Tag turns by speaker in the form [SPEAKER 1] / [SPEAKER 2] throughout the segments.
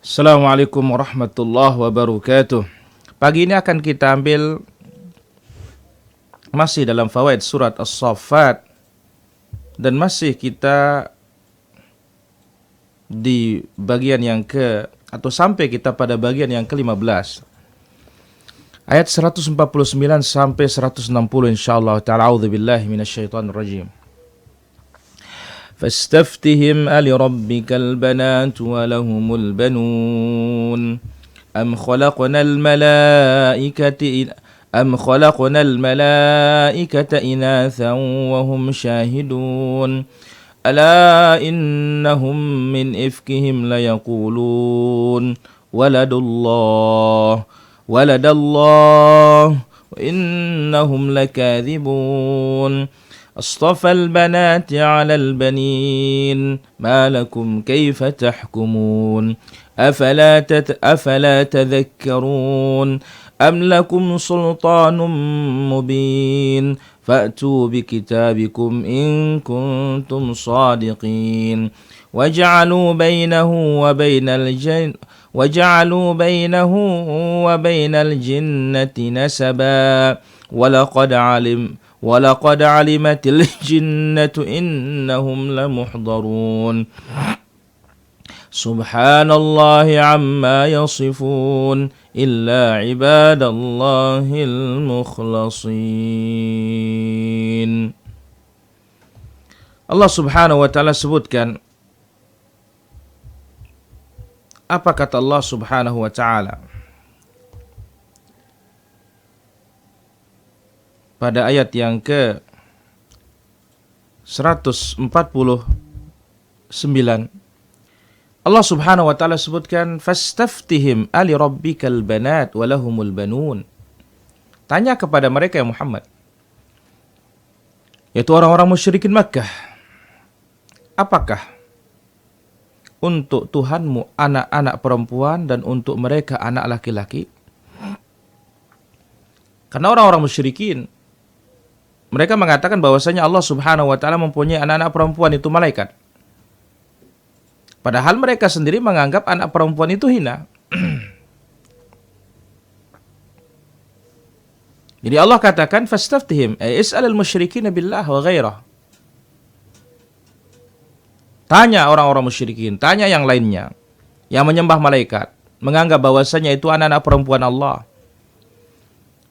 [SPEAKER 1] Assalamualaikum warahmatullahi wabarakatuh. Pagi ini akan kita ambil masih dalam fawaid surat As-Saffat dan masih kita di bagian yang sampai kita pada bagian yang ke-15. Ayat 149 sampai 160 insyaallah ta'ala. A'udzubillahi minasyaitonir rajim. فاستفتهم ألربك البنات ولهم البنون أم خلقنا الملائكة إناثا وهم شاهدون ألا إنهم من إفكهم ليقولون ولد الله وإنهم لكاذبون أصطفى البنات على البنين ما لكم كيف تحكمون أفلا تذكرون أم لكم سلطان مبين فأتوا بكتابكم إن كنتم صادقين وجعلوا بينه وبين الجنة نسبا ولقد علمت الجنة إنهم لمحضرون سبحان الله عما يصفون إلا عباد الله المخلصين. Allah subhanahu wa ta'ala sebutkan apa kata Allah subhanahu wa ta'ala pada ayat yang ke 149. Allah subhanahu wa ta'ala sebutkan fastaftihim ali rabbikal banat walahumul banun. Tanya kepada mereka ya Muhammad, yaitu orang-orang musyrikin Makkah, apakah untuk Tuhanmu anak-anak perempuan dan untuk mereka anak laki-laki? Karena orang-orang musyrikin mereka mengatakan bahwasanya Allah subhanahu wa ta'ala mempunyai anak-anak perempuan, itu malaikat. Padahal mereka sendiri menganggap anak perempuan itu hina. Jadi Allah katakan fastaftihim is'alal musyrikin billah wa ghairah. Tanya orang-orang musyrikin, tanya yang lainnya yang menyembah malaikat, menganggap bahwasanya itu anak-anak perempuan Allah,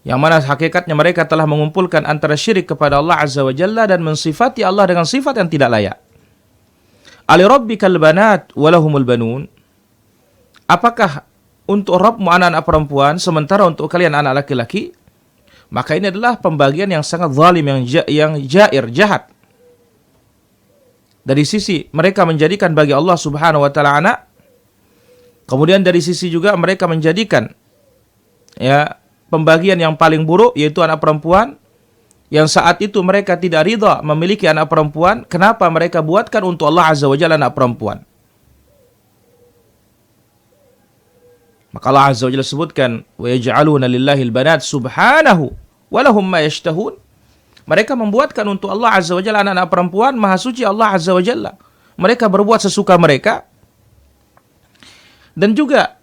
[SPEAKER 1] yang mana hakikatnya mereka telah mengumpulkan antara syirik kepada Allah Azza wa Jalla dan mensifati Allah dengan sifat yang tidak layak. Ali rabbikal banat walahumul banun. Apakah untuk Rabbmu anak-anak perempuan sementara untuk kalian anak laki-laki? Maka ini adalah pembagian yang sangat zalim, yang jair, jahat. Dari sisi mereka menjadikan bagi Allah subhanahu wa ta'ala anak, kemudian dari sisi juga mereka menjadikan pembagian yang paling buruk, yaitu anak perempuan, yang saat itu mereka tidak ridha memiliki anak perempuan. Kenapa mereka buatkan untuk Allah Azza wa Jalla anak perempuan? Maka Allah Azza wa Jalla sebutkan wa yaj'aluna lillahil banat subhanahu wa lahum ma yashtahun. Mereka membuatkan untuk Allah Azza wa Jalla anak-anak perempuan, maha suci Allah Azza wa Jalla. Mereka berbuat sesuka mereka. Dan juga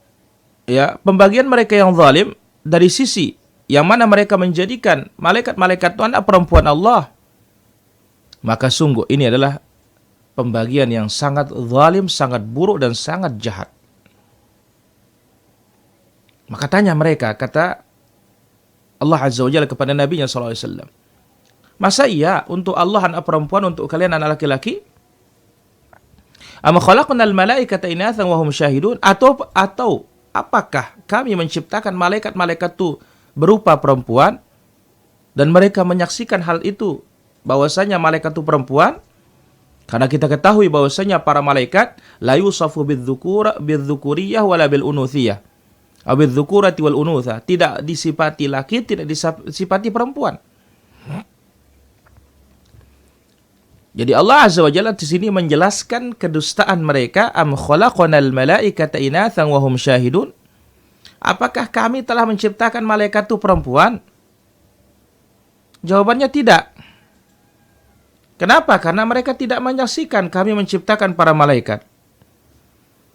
[SPEAKER 1] pembagian mereka yang zalim dari sisi yang mana mereka menjadikan malaikat-malaikat itu anak perempuan Allah. Maka sungguh ini adalah pembagian yang sangat zalim, sangat buruk dan sangat jahat. Maka tanya mereka, kata Allah Azza wa Jalla kepada Nabi-Nya sallallahu alaihi wasallam, masa iya untuk Allah anak perempuan, untuk kalian anak laki-laki? Am khalaqnal malaikata inathan wa hum syahidun? Atau apakah kami menciptakan malaikat-malaikat itu berupa perempuan dan mereka menyaksikan hal itu bahwasanya malaikat itu perempuan? Karena kita ketahui bahwasanya para malaikat la yusafu bidzukuriyah wala bil unuthiyah. Bidzukurati wal unutha, tidak disifati laki, tidak disifati perempuan. Jadi Allah Azza wa Jalla di sini menjelaskan kedustaan mereka. Am khalaqnal malaikata inathan wa hum syahidun. Apakah kami telah menciptakan malaikat itu perempuan? Jawabannya tidak. Kenapa? Karena mereka tidak menyaksikan kami menciptakan para malaikat.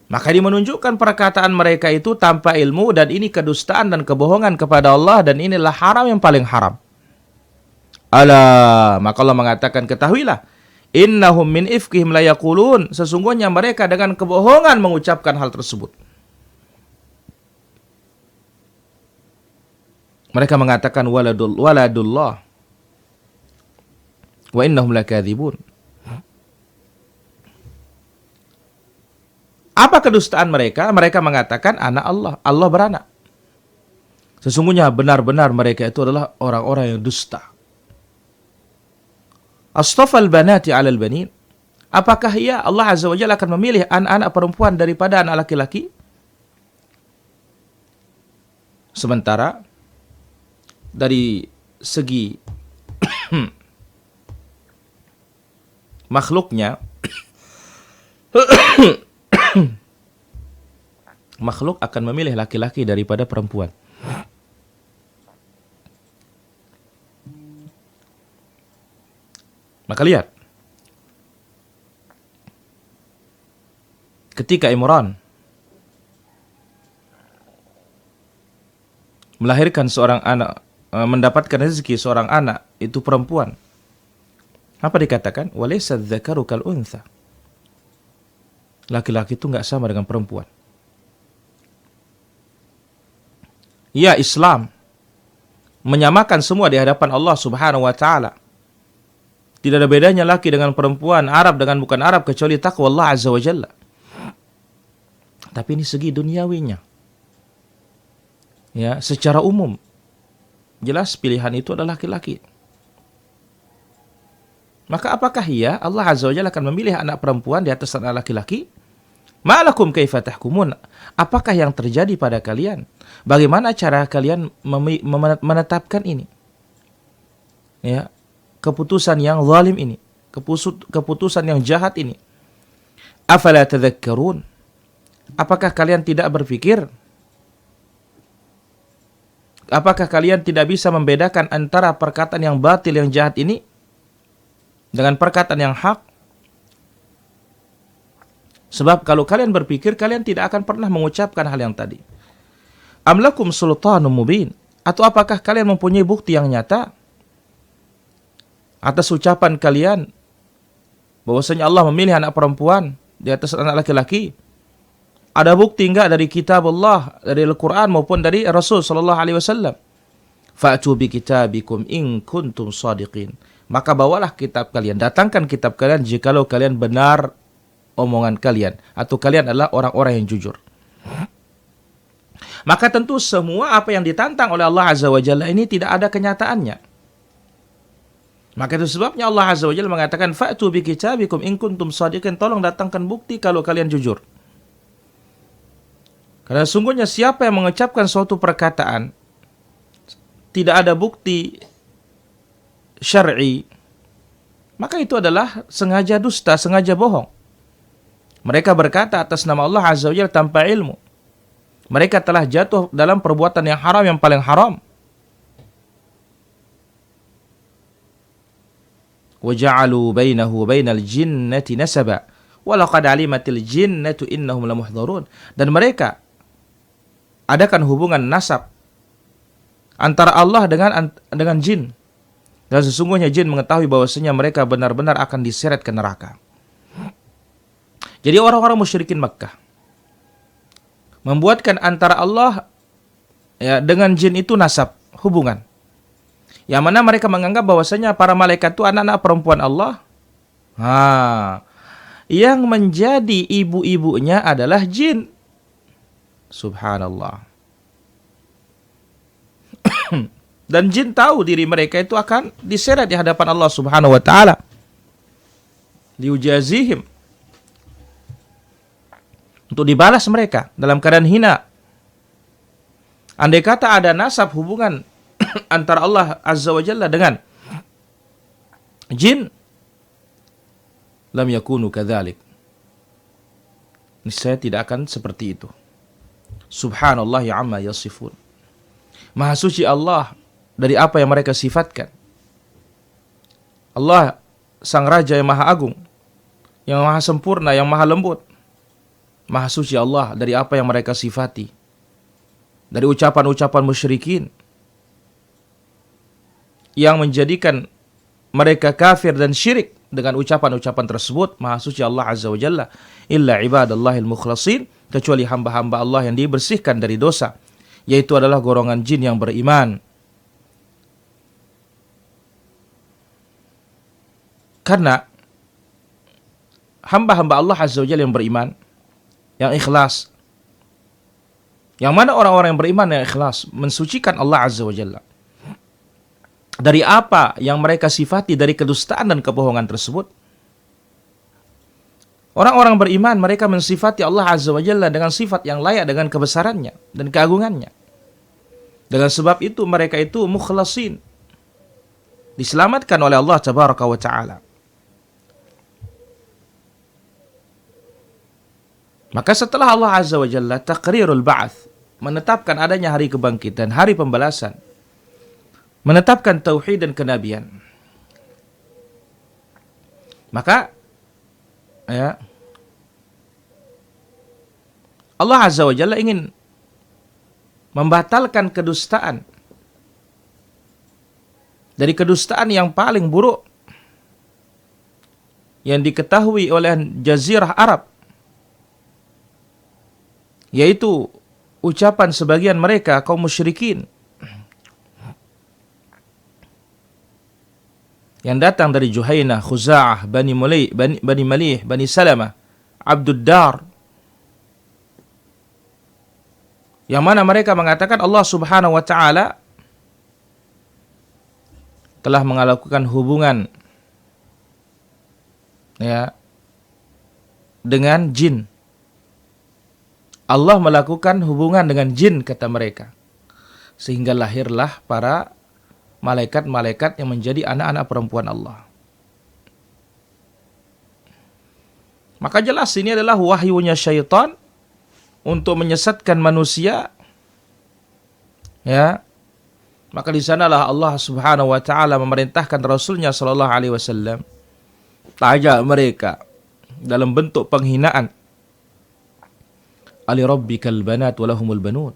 [SPEAKER 1] Maka dia menunjukkan perkataan mereka itu tanpa ilmu, dan ini kedustaan dan kebohongan kepada Allah, dan inilah haram yang paling haram. Alah, maka Allah mengatakan, ketahuilah, innahum min ifkihim la yaqulun, sesungguhnya mereka dengan kebohongan mengucapkan hal tersebut. Mereka mengatakan waladullah wa innahum lakadzibun. Apa kedustaan mereka? Mereka mengatakan anak Allah, Allah beranak. Sesungguhnya benar-benar mereka itu adalah orang-orang yang dusta. Astafal banati 'alal banin. Apakah ya Allah Azza wa Jalla akan memilih anak-anak perempuan daripada anak laki-laki? Sementara dari segi makhluknya makhluk akan memilih laki-laki daripada perempuan. Maka lihat, ketika Imran melahirkan seorang anak, mendapatkan rezeki seorang anak, itu perempuan, apa dikatakan? Walaysa dzakaru kal untha. Laki-laki itu nggak sama dengan perempuan. Ya, Islam menyamakan semua di hadapan Allah Subhanahu wa taala. Tidak ada bedanya laki dengan perempuan, Arab dengan bukan Arab, kecuali takwa Allah Azza wa Jalla. Tapi ini segi duniawinya. Ya, secara umum jelas pilihan itu adalah laki-laki. Maka apakah ya Allah Azza wa Jalla akan memilih anak perempuan di atas anak laki-laki? Ma'lakum kaifa tahkumun? Apakah yang terjadi pada kalian? Bagaimana cara kalian menetapkan ini? Ya, keputusan yang zalim ini, keputusan yang jahat ini. Afala tadhakkarun? Apakah kalian tidak berpikir? Apakah kalian tidak bisa membedakan antara perkataan yang batil, yang jahat ini dengan perkataan yang hak? Sebab kalau kalian berpikir, kalian tidak akan pernah mengucapkan hal yang tadi. Am lakum sultanun mubin? Atau apakah kalian mempunyai bukti yang nyata atas ucapan kalian bahwasanya Allah memilih anak perempuan di atas anak laki-laki? Ada bukti enggak dari kitab Allah, dari Al-Quran maupun dari Rasul sallallahu alaihi wasallam? Fa'tu bi kitabikum in kuntum shadiqin. Maka bawalah kitab kalian, datangkan kitab kalian jikalau kalian benar omongan kalian, atau kalian adalah orang-orang yang jujur. Maka tentu semua apa yang ditantang oleh Allah Azza wa Jalla ini tidak ada kenyataannya. Maka itu sebabnya Allah Azza wa Jalla mengatakan, fa'tu bi kitabikum in kuntum shadiqin, tolong datangkan bukti kalau kalian jujur. Karena sungguhnya siapa yang mengucapkan suatu perkataan tidak ada bukti syar'i, maka itu adalah sengaja dusta, sengaja bohong. Mereka berkata atas nama Allah Azza wa Jalla tanpa ilmu. Mereka telah jatuh dalam perbuatan yang haram, yang paling haram. وَجَعَلُوا بَيْنَهُ وَبَيْنَ الْجِنَّةِ نَسَبًا وَلَقَدْ عَلِمَتِ الْجِنَّةُ إِنَّهُمْ لَمُحْضَرُونَ. Dan mereka adakan hubungan nasab antara Allah dengan jin. Dan sesungguhnya jin mengetahui bahwasanya mereka benar-benar akan diseret ke neraka. Jadi orang-orang musyrikin Makkah membuatkan antara Allah ya dengan jin itu nasab, hubungan. Yang mana mereka menganggap bahwasanya para malaikat itu anak-anak perempuan Allah. Yang menjadi ibu-ibunya adalah jin. Subhanallah. Dan jin tahu diri mereka itu akan diseret di hadapan Allah Subhanahu wa taala. Liujazihim. Untuk dibalas mereka dalam keadaan hina. Andai kata ada nasab hubungan antara Allah Azza wa Jalla dengan jin, lam yakunu kadzalik. Niscaya tidak akan seperti itu. Subhanallah amma yasifun. Maha suci Allah dari apa yang mereka sifatkan. Allah sang Raja yang maha agung, yang maha sempurna, yang maha lembut. Maha suci Allah dari apa yang mereka sifati, dari ucapan-ucapan musyrikin yang menjadikan mereka kafir dan syirik dengan ucapan-ucapan tersebut. Maha suci Allah Azza wa Jalla, illa ibadallahil mukhlasin, kecuali hamba-hamba Allah yang dibersihkan dari dosa, yaitu adalah golongan jin yang beriman. Karena hamba-hamba Allah Azza wa Jalla yang beriman, yang ikhlas, yang mana orang-orang yang beriman yang ikhlas mensucikan Allah Azza wa Jalla dari apa yang mereka sifati dari kedustaan dan kebohongan tersebut. Orang-orang beriman mereka mensifati Allah Azza wa Jalla dengan sifat yang layak dengan kebesarannya dan keagungannya. Dengan sebab itu mereka itu mukhlasin, diselamatkan oleh Allah Tabaraka wa Ta'ala. Maka setelah Allah Azza wa Jalla taqrirul ba'ats, menetapkan adanya hari kebangkitan, hari pembalasan, menetapkan tauhid dan kenabian, maka ya, Allah Azza wa Jalla ingin membatalkan kedustaan, dari kedustaan yang paling buruk yang diketahui oleh Jazirah Arab, yaitu ucapan sebagian mereka kaum musyrikin yang datang dari Juhainah, Khuza'ah, Bani Malih, Bani Salamah, Abdud Dar, yang mana mereka mengatakan Allah Subhanahu wa Ta'ala telah melakukan hubungan ya dengan jin. Allah melakukan hubungan dengan jin, kata mereka, sehingga lahirlah para malaikat-malaikat yang menjadi anak-anak perempuan Allah. Maka jelas ini adalah wahyunya syaitan untuk menyesatkan manusia. Ya. Maka di sanalah Allah Subhanahu wa Ta'ala memerintahkan Rasulnya sallallahu alaihi wasallam tajak mereka dalam bentuk penghinaan. Ali rabbikal banat walahumul banun.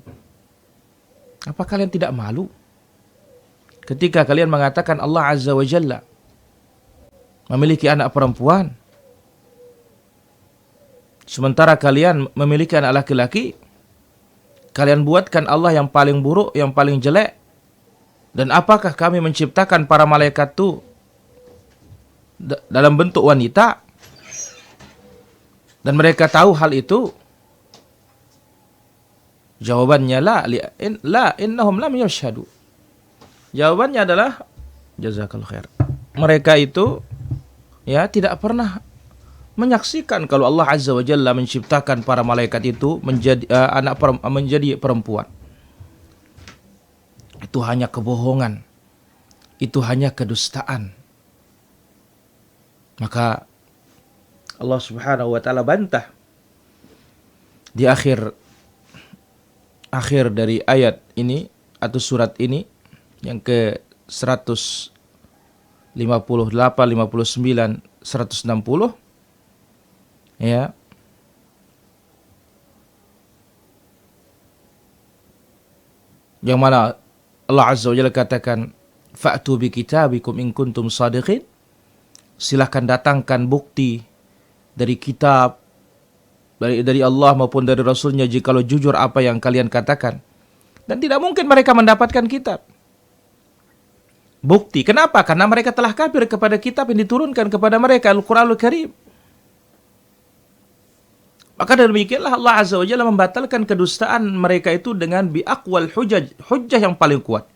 [SPEAKER 1] Apa kalian tidak malu ketika kalian mengatakan Allah Azza wa Jalla memiliki anak perempuan, sementara kalian memiliki anak laki-laki? Kalian buatkan Allah yang paling buruk, yang paling jelek. Dan apakah kami menciptakan para malaikat itu dalam bentuk wanita? Dan mereka tahu hal itu? Jawabannya la innahum lam yashhadu. Jawabannya adalah jazakallahu khair. Mereka itu ya tidak pernah menyaksikan kalau Allah Azza wa Jalla menciptakan para malaikat itu menjadi perempuan. Itu hanya kebohongan. Itu hanya kedustaan. Maka Allah Subhanahu wa Ta'ala bantah di akhir dari ayat ini atau surat ini yang ke 158, 59, 160 ya. Yang mana Allah Azza wa Jalla katakan fa'tu bi kitabikum in kuntum shadiqin. Silahkan datangkan bukti dari kitab dari Allah maupun dari Rasulnya jikalau jujur apa yang kalian katakan. Dan tidak mungkin mereka mendapatkan kitab. Bukti. Kenapa? Karena mereka telah kafir kepada kitab yang diturunkan kepada mereka, Al-Quranul Karim. Maka demikianlah Allah Azza wa Jalla membatalkan kedustaan mereka itu dengan biaqwal hujjah yang paling kuat.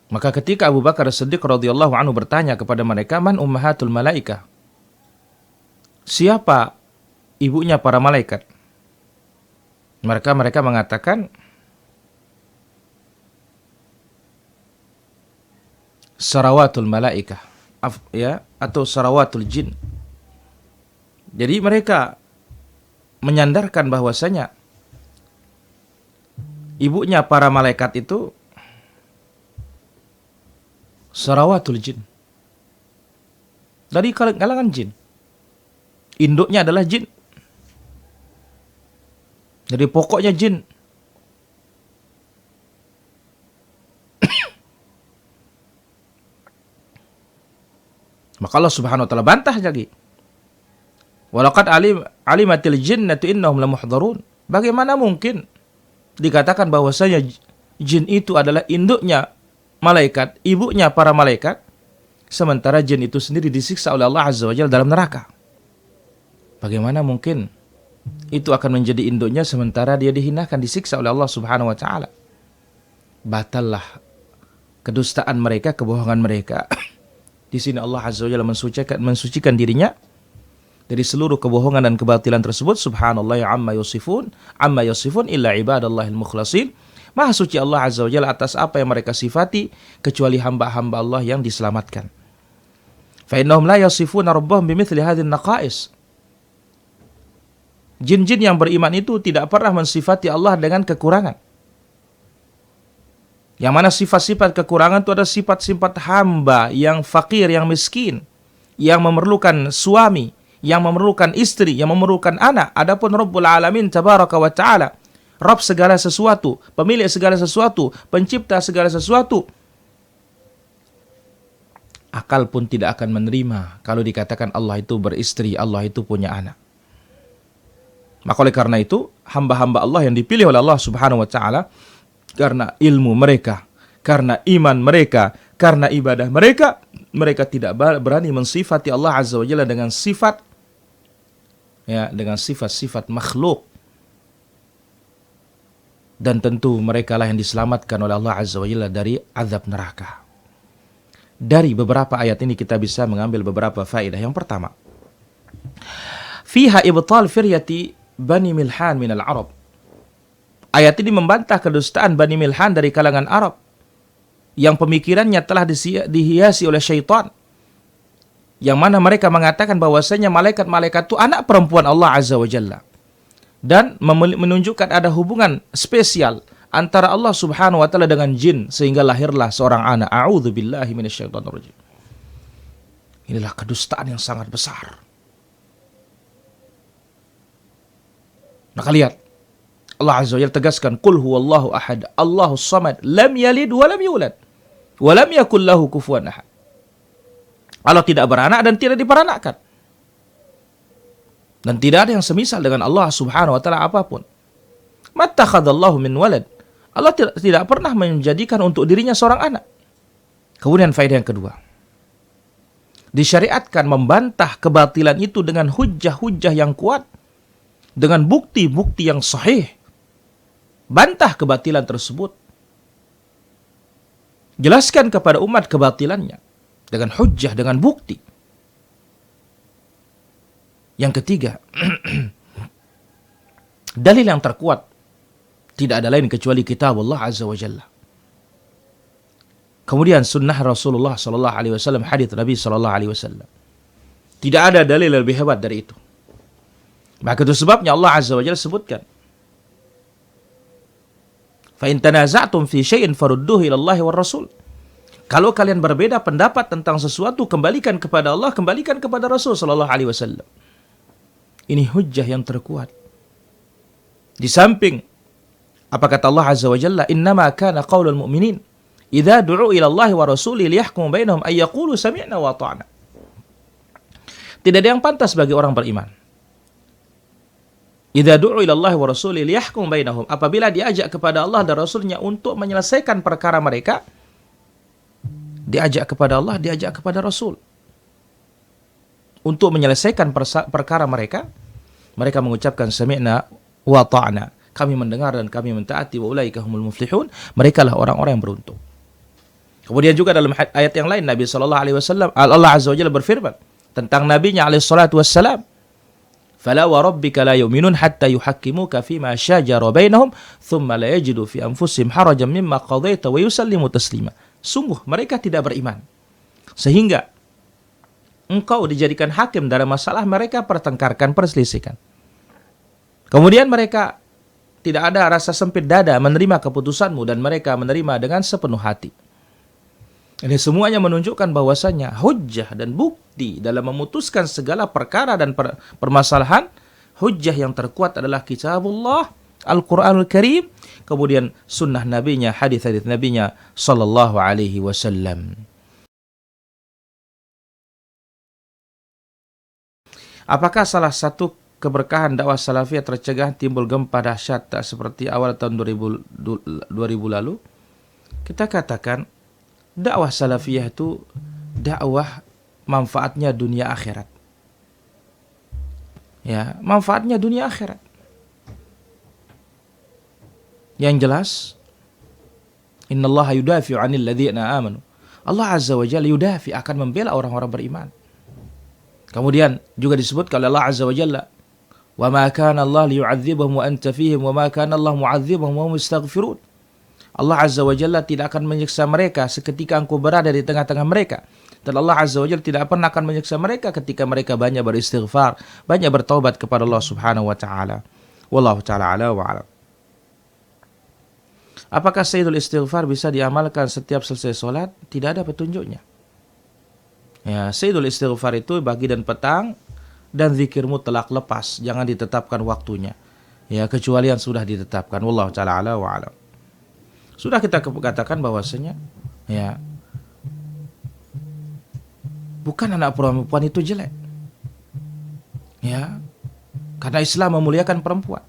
[SPEAKER 1] Maka ketika Abu Bakar As-Siddiq radhiyallahu anhu bertanya kepada mereka, man ummahatul malaikah? Siapa ibunya para malaikat? Mereka mengatakan sarawatul malaikah, ya, atau sarawatul jin. Jadi mereka menyandarkan bahwasanya ibunya para malaikat itu sarawatul jin, dari kalangan jin. Induknya adalah jin. Jadi pokoknya jin. Maka Allah Subhanahu wa taala bantah lagi. Walaqad alimatil jinnatu innahum lamuhdharun. Bagaimana mungkin dikatakan bahwasanya jin itu adalah induknya malaikat, ibunya para malaikat, sementara jin itu sendiri disiksa oleh Allah Azza wa Jalla dalam neraka. Bagaimana mungkin itu akan menjadi induknya sementara dia dihinakan, disiksa oleh Allah Subhanahu wa taala? Batallah kedustaan mereka, kebohongan mereka. Di sini Allah Azza wa Jalla mensucikan dirinya dari seluruh kebohongan dan kebatilan tersebut. Subhanallah amma yasifun illa ibadallahil mukhlasin. Maha suci Allah Azza wa Jalla atas apa yang mereka sifati kecuali hamba-hamba Allah yang diselamatkan. Fa innahum la yasifuna rabbahum bimithli hadhihi naqais. Jin-jin yang beriman itu tidak pernah mensifati Allah dengan kekurangan. Yang mana sifat-sifat kekurangan itu ada sifat-sifat hamba yang fakir, yang miskin, yang memerlukan suami, yang memerlukan istri, yang memerlukan anak. Adapun Rabbul Alamin tabaraka wa ta'ala, Rabb segala sesuatu, pemilik segala sesuatu, pencipta segala sesuatu, akal pun tidak akan menerima kalau dikatakan Allah itu beristri, Allah itu punya anak. Maka oleh karena itu, hamba-hamba Allah yang dipilih oleh Allah Subhanahu wa taala karena ilmu mereka, karena iman mereka, karena ibadah mereka, mereka tidak berani mensifati Allah Azza wa Jalla dengan sifat dengan sifat-sifat makhluk. Dan tentu mereka lah yang diselamatkan oleh Allah Azza wa Jalla dari azab neraka. Dari beberapa ayat ini kita bisa mengambil beberapa faedah. Yang pertama, fiha ibtal firyati Bani Milhan minal Arab. Ayat ini membantah kedustaan Bani Milhan dari kalangan Arab yang pemikirannya telah dihiasi oleh syaitan, yang mana mereka mengatakan bahwasanya malaikat-malaikat itu anak perempuan Allah Azza wa Jalla, dan menunjukkan ada hubungan spesial antara Allah Subhanahu wa taala dengan jin sehingga lahirlah seorang anak. A'udzubillahi minasyaitonirrajim. Inilah kedustaan yang sangat besar. Maka lihat, Allah Azza wa Jalla tegaskan, Qul huwallahu ahad, Allahus samad, lam yalid wa lam yulad, wa lam yakul lahu kufuwan ahad. Allah tidak beranak dan tidak diperanakkan. Dan tidak ada yang semisal dengan Allah Subhanahu wa taala apapun. Mattakhadallahu min walad. Allah tidak pernah menjadikan untuk dirinya seorang anak. Kemudian faedah yang kedua, disyariatkan membantah kebatilan itu dengan hujjah-hujjah yang kuat, dengan bukti-bukti yang sahih. Bantah kebatilan tersebut. Jelaskan kepada umat kebatilannya dengan hujjah, dengan bukti. Yang ketiga, dalil yang terkuat tidak ada lain kecuali kitab Allah Azza wa Jalla. Kemudian sunnah Rasulullah sallallahu alaihi wasallam, hadis Nabi sallallahu alaihi wasallam. Tidak ada dalil lebih hebat dari itu. Maka itu sebabnya Allah Azza wa Jalla sebutkan, fa in tanaza'tum fi syai'in farudduhu ila Allah war Rasul. Kalau kalian berbeda pendapat tentang sesuatu, kembalikan kepada Allah, kembalikan kepada Rasul sallallahu alaihi wasallam. Ini hujjah yang terkuat. Di samping apa kata Allah Azza wa Jalla, innama kana qaulul mu'minin idza du'u ila Allah wa rasulihi liyahkum bainahum ay yaqulu sami'na wa ata'na. Tidak ada yang pantas bagi orang beriman, idza du'u ila Allah wa rasulihi liyahkum bainahum, apabila diajak kepada Allah dan Rasulnya untuk menyelesaikan perkara mereka, diajak kepada Allah, diajak kepada Rasul untuk menyelesaikan perkara mereka, mereka mengucapkan sami'na wa ta'na, kami mendengar dan kami mentaati, wa ulaika humul muflihun, mereka lah orang-orang yang beruntung. Kemudian juga dalam ayat yang lain, Nabi sallallahu alaihi wasallam, Allah Azza wa Jalla berfirman tentang nabinya alaihi salatu wassalam, fala wa rabbika la yu'minun hatta yuhakkimuka fima shajara bainahum thumma la yajidu fi anfusihim harajan mimma qadaita wa yusallimu taslima. Sungguh mereka tidak beriman sehingga engkau dijadikan hakim dalam masalah mereka pertengkarkan, perselisihkan. Kemudian mereka tidak ada rasa sempit dada menerima keputusanmu dan mereka menerima dengan sepenuh hati. Ini semuanya menunjukkan bahwasanya hujjah dan bukti dalam memutuskan segala perkara dan permasalahan, hujjah yang terkuat adalah kitabullah, Al-Qur'anul Karim, kemudian sunnah nabinya, hadis-hadis nabinya sallallahu alaihi wasallam. Apakah salah satu keberkahan dakwah salafiyah tercegah timbul gempa dahsyat tak seperti awal tahun 2000 lalu? Kita katakan dakwah salafiyah itu dakwah manfaatnya dunia akhirat. Ya, manfaatnya dunia akhirat. Yang jelas, innallaha yudafi'u 'anil ladzina amanu. Allah Azza wa Jalla yudafi, akan membela orang-orang beriman. Kemudian juga disebutkan oleh Allah Azza wa Jalla, "Wa ma kana Allah liyu'adzibahum wa anta fihim wa ma kana Allah mu'adzibahum wa hum yastaghfirun." Allah Azza wa Jalla tidak akan menyiksa mereka seketika engkau berada di tengah-tengah mereka. Dan Allah Azza wa Jalla tidak pernah akan menyiksa mereka ketika mereka banyak beristighfar, banyak bertaubat kepada Allah Subhanahu wa taala. Wallahu taala ala wa alam. Apakah sayyidul istighfar bisa diamalkan setiap selesai salat? Tidak ada petunjuknya. Ya, sayyidul istighfar itu pagi dan petang, dan zikir mutlak lepas, jangan ditetapkan waktunya. Ya, kecuali yang sudah ditetapkan. Wallahu taala ala wa alam. Sudah kita katakan bahwasanya ya, bukan anak perempuan itu jelek. Ya. Karena Islam memuliakan perempuan.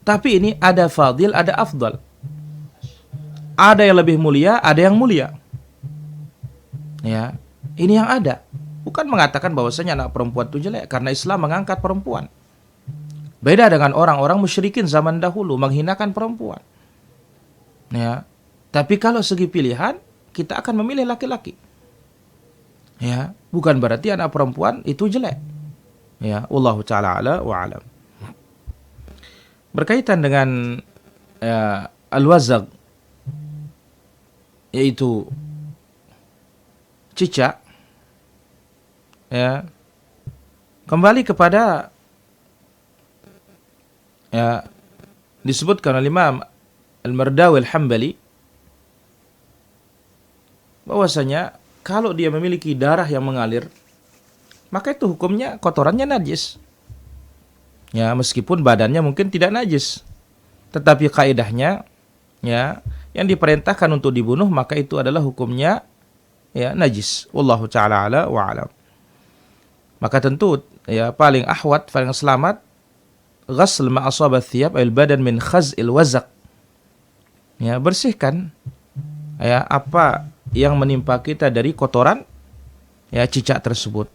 [SPEAKER 1] Tapi ini ada fadil, ada afdal. Ada yang lebih mulia, ada yang mulia. Ya. Ini yang ada. Bukan mengatakan bahwasanya anak perempuan itu jelek, karena Islam mengangkat perempuan. Beda dengan orang-orang musyrikin zaman dahulu menghinakan perempuan. Ya. Tapi kalau segi pilihan, kita akan memilih laki-laki. Ya, bukan berarti anak perempuan itu jelek. Ya, wallahu taala ala wa alam. Berkaitan dengan al-wazag, yaitu cicak, ya, kembali kepada ya, disebutkan oleh Imam Al-Mardawi Al-Hambali bahwasanya kalau dia memiliki darah yang mengalir, maka itu hukumnya kotorannya najis. Ya, meskipun badannya mungkin tidak najis, tetapi kaidahnya ya, yang diperintahkan untuk dibunuh maka itu adalah hukumnya ya najis. Wallahu taala ala wa alam. Maka tentu ya paling ahwat, paling selamat ghasl ma asaba thiyab al badan min khaz'il wazaq. Ya, bersihkan ya apa yang menimpa kita dari kotoran ya cicak tersebut.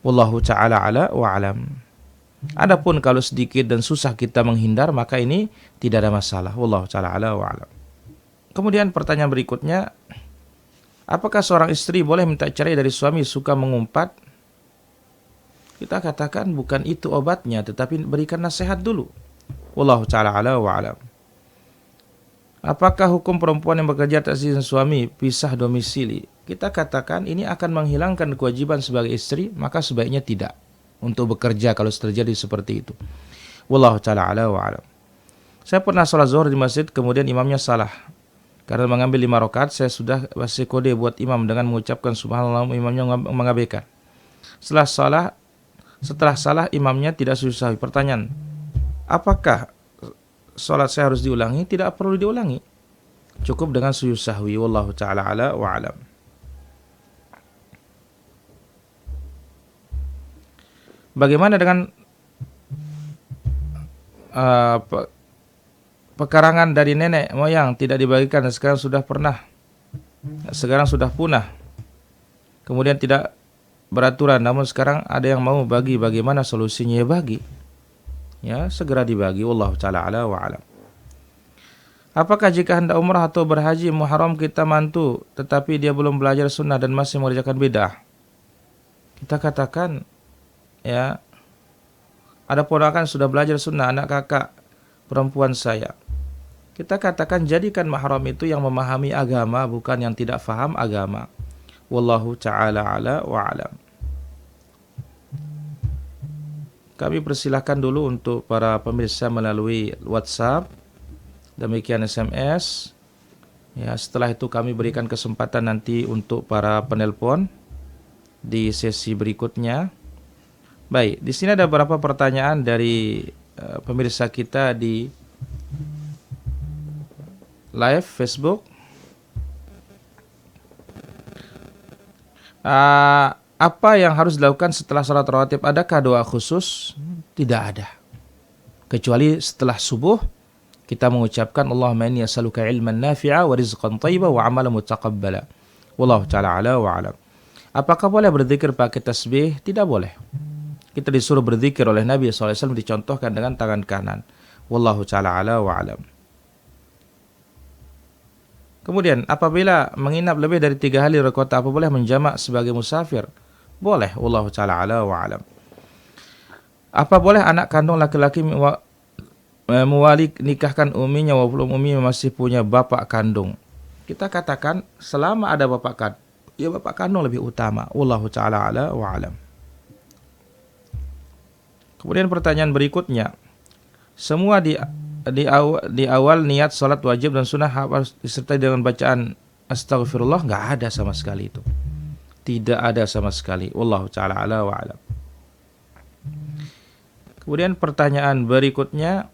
[SPEAKER 1] Wallahu ta'ala ala wa alam. Adapun kalau sedikit dan susah kita menghindar, maka ini tidak ada masalah. Wallahu ta'ala ala wa alam. Kemudian pertanyaan berikutnya, apakah seorang istri boleh minta cerai dari suami suka mengumpat? Kita katakan bukan itu obatnya, tetapi berikan nasihat dulu. Wallahu ta'ala ala wa alam. Apakah hukum perempuan yang bekerja atas izin suami pisah domisili? Kita katakan ini akan menghilangkan kewajiban sebagai istri, maka sebaiknya tidak untuk bekerja kalau terjadi seperti itu. Wallahu ta'ala ala wa alam. Saya pernah sholat zuhur di masjid, kemudian imamnya salah. Karena mengambil 5 rakaat, saya sudah kasih kode buat imam dengan mengucapkan subhanallah, imamnya mengabaikan. Setelah salah, imamnya tidak sujud. Pertanyaan, apakah sholat saya harus diulangi? Tidak perlu diulangi. Cukup dengan sujud sahwi. Wallahu ta'ala ala wa alam. Bagaimana dengan pekarangan dari nenek moyang tidak dibagikan dan sekarang sudah punah. Kemudian tidak beraturan, namun sekarang ada yang mau bagi. Bagaimana solusinya? Ya bagi. Ya, segera dibagi. Wallahu ta'ala ala wa alam. Apakah jika hendak umrah atau berhaji muharram kita mantu tetapi dia belum belajar sunnah dan masih mengerjakan bid'ah? Kita katakan ya, ada ponakan sudah belajar sunnah, anak kakak perempuan saya. Kita katakan jadikan mahram itu yang memahami agama, bukan yang tidak faham agama. Wallahu ta'ala ala wa alam. Kami persilahkan dulu untuk para pemirsa melalui WhatsApp, demikian SMS. Ya, setelah itu kami berikan kesempatan nanti untuk para penelpon di sesi berikutnya. Baik, di sini ada beberapa pertanyaan dari pemirsa kita di live Facebook. Apa yang harus dilakukan setelah sholat rawatib? Adakah doa khusus? Tidak ada. Kecuali setelah subuh kita mengucapkan Allahumma inni as'aluka ilman nafi'a wa rizqan thayyiban wa amalan mutaqabbala. Wallahu ta'ala ala wa alam. Apakah boleh berzikir pakai tasbih? Tidak boleh. Kita disuruh berzikir oleh Nabi SAW, dicontohkan dengan tangan kanan. Wallahu ta'ala ala wa alam. Kemudian, apabila menginap lebih dari 3 hari di kota, apa boleh menjamak sebagai musafir? Boleh. Wallahu ta'ala ala wa alam. Apa boleh anak kandung laki-laki mewali nikahkan uminya walaupun uminya masih punya bapak kandung? Kita katakan selama ada bapak kandung, ya bapak kandung lebih utama. Wallahu ta'ala ala wa alam. Kemudian pertanyaan berikutnya, semua di awal niat salat wajib dan sunnah harus disertai dengan bacaan astaghfirullah? Nggak ada sama sekali itu. Tidak ada sama sekali. Wallahu ta'ala ala wa alam. Kemudian pertanyaan berikutnya,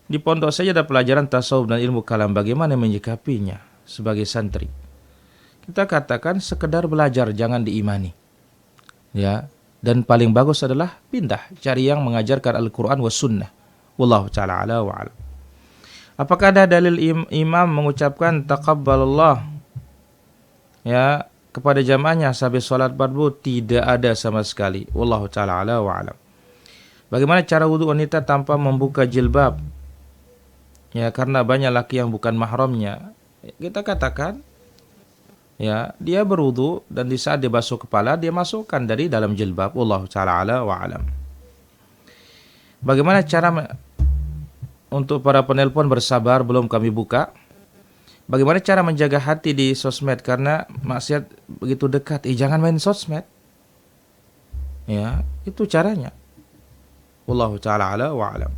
[SPEAKER 1] di pondok saja ada pelajaran tasawuf dan ilmu kalam, bagaimana menyikapinya sebagai santri? Kita katakan sekedar belajar, jangan diimani. Ya, dan paling bagus adalah pindah, cari yang mengajarkan Al-Quran wa sunnah. Wallahu ta'ala ala wa alam. Apakah ada dalil imam mengucapkan taqabbalallah ya kepada jamaahnya sampai sholat fardu? Tidak ada sama sekali. Wallahu ta'ala ala wa alam. Bagaimana cara wudu wanita tanpa membuka jilbab? Ya, karena banyak laki yang bukan mahramnya. Kita katakan ya, dia berwudu dan di saat dia basuh kepala dia masukkan dari dalam jilbab. Wallahu ta'ala ala wa alam. Bagaimana cara untuk para penelpon bersabar, belum kami buka? Bagaimana cara menjaga hati di sosmed karena maksiat begitu dekat? Jangan main sosmed. Ya, itu caranya. Wallahu ta'ala ala wa alam.